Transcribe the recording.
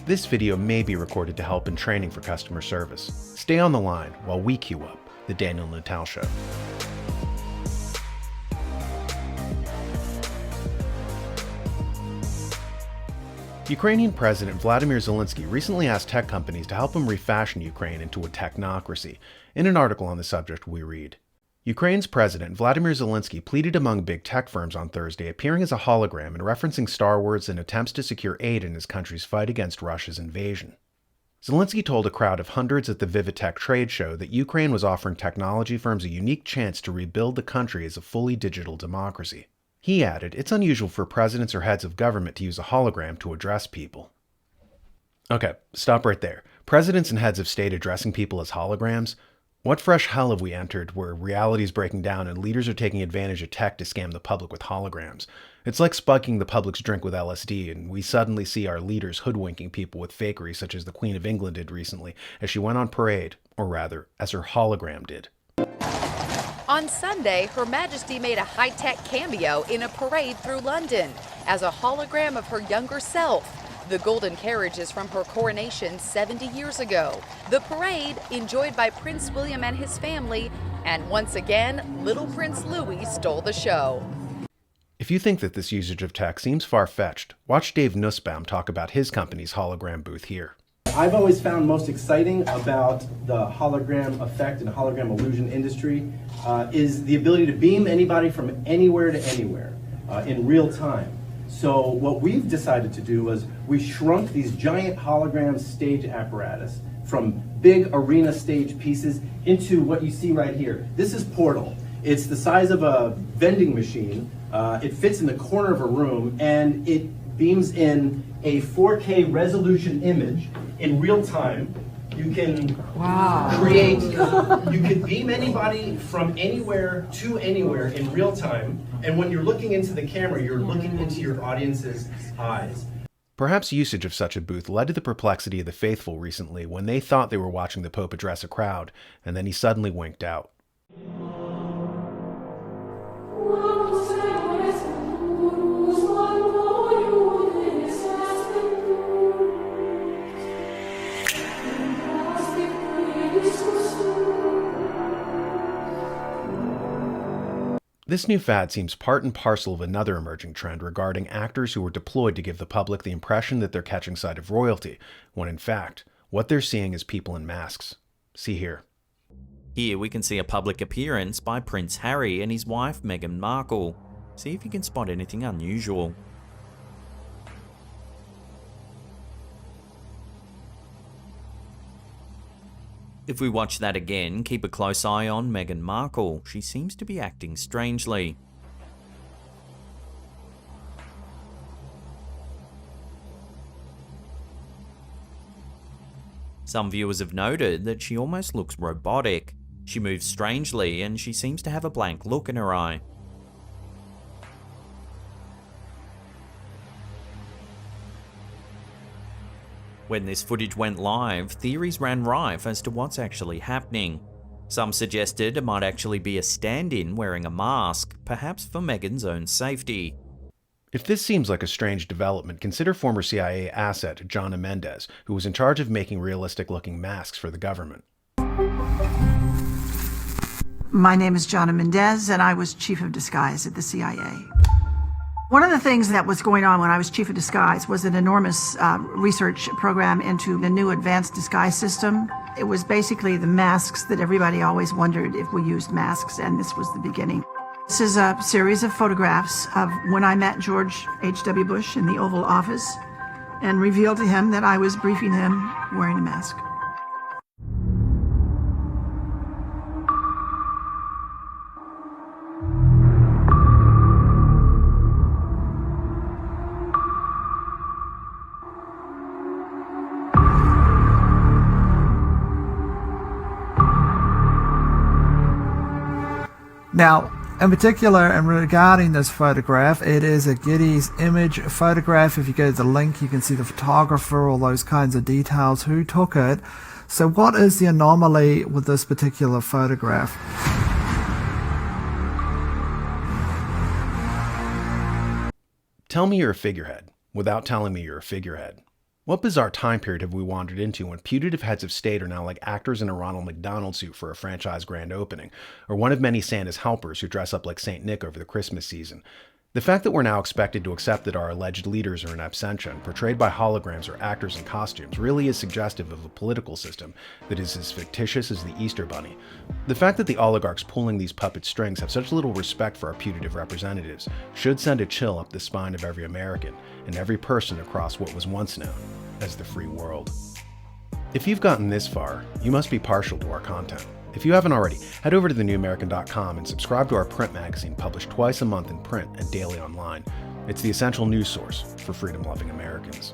This video may be recorded to help in training for customer service. Stay on the line while we queue up The Daniel Natal Show. Ukrainian President Vladimir Zelensky recently asked tech companies to help him refashion Ukraine into a technocracy. In an article on the subject, we read, Ukraine's President Vladimir Zelensky pleaded among big tech firms on Thursday, appearing as a hologram and referencing Star Wars and attempts to secure aid in his country's fight against Russia's invasion. Zelensky told a crowd of hundreds at the Vivatech trade show that Ukraine was offering technology firms a unique chance to rebuild the country as a fully digital democracy. He added, it's unusual for presidents or heads of government to use a hologram to address people. Okay, stop right there. Presidents and heads of state addressing people as holograms? What fresh hell have we entered where reality is breaking down and leaders are taking advantage of tech to scam the public with holograms? It's like spiking the public's drink with LSD, and we suddenly see our leaders hoodwinking people with fakery such as the Queen of England did recently as she went on parade, or rather, as her hologram did. On Sunday, Her Majesty made a high-tech cameo in a parade through London as a hologram of her younger self. The golden carriage is from her coronation 70 years ago. The parade, enjoyed by Prince William and his family, and once again, little Prince Louis stole the show. If you think that this usage of tech seems far-fetched, watch Dave Nussbaum talk about his company's hologram booth here. I've always found most exciting about the hologram effect and hologram illusion industry is the ability to beam anybody from anywhere to anywhere in real time. So what we've decided to do was we shrunk these giant hologram stage apparatus from big arena stage pieces into what you see right here. This is Portal. It's the size of a vending machine. It fits in the corner of a room and it beams in a 4K resolution image in real time. You can create, you can beam anybody from anywhere to anywhere in real time. And when you're looking into the camera, you're looking into your audience's eyes. Perhaps usage of such a booth led to the perplexity of the faithful recently when they thought they were watching the Pope address a crowd, and then he suddenly winked out. This new fad seems part and parcel of another emerging trend regarding actors who were deployed to give the public the impression that they're catching sight of royalty, when in fact, what they're seeing is people in masks. See here. Here we can see a public appearance by Prince Harry and his wife Meghan Markle. See if you can spot anything unusual. If we watch that again, keep a close eye on Meghan Markle. She seems to be acting strangely. Some viewers have noted that she almost looks robotic. She moves strangely and she seems to have a blank look in her eye. When this footage went live, theories ran rife as to what's actually happening. Some suggested it might actually be a stand-in wearing a mask, perhaps for Meghan's own safety. If this seems like a strange development, consider former CIA asset Jana Mendez, who was in charge of making realistic-looking masks for the government. My name is Jana Mendez, and I was chief of disguise at the CIA. One of the things that was going on when I was chief of disguise was an enormous research program into the new advanced disguise system. It was basically the masks that everybody always wondered if we used masks, and this was the beginning. This is a series of photographs of when I met George H.W. Bush in the Oval Office and revealed to him that I was briefing him wearing a mask. Now, in particular, and regarding this photograph, it is a Getty's image photograph. If you go to the link, you can see the photographer, all those kinds of details, who took it. So what is the anomaly with this particular photograph? Tell me you're a figurehead, without telling me you're a figurehead. What bizarre time period have we wandered into when putative heads of state are now like actors in a Ronald McDonald suit for a franchise grand opening, or one of many Santa's helpers who dress up like Saint Nick over the Christmas season? The fact that we're now expected to accept that our alleged leaders are in absentia and portrayed by holograms or actors in costumes really is suggestive of a political system that is as fictitious as the Easter Bunny. The fact that the oligarchs pulling these puppet strings have such little respect for our putative representatives should send a chill up the spine of every American and every person across what was once known as the free world. If you've gotten this far, you must be partial to our content. If you haven't already, head over to thenewamerican.com and subscribe to our print magazine published twice a month in print and daily online. It's the essential news source for freedom-loving Americans.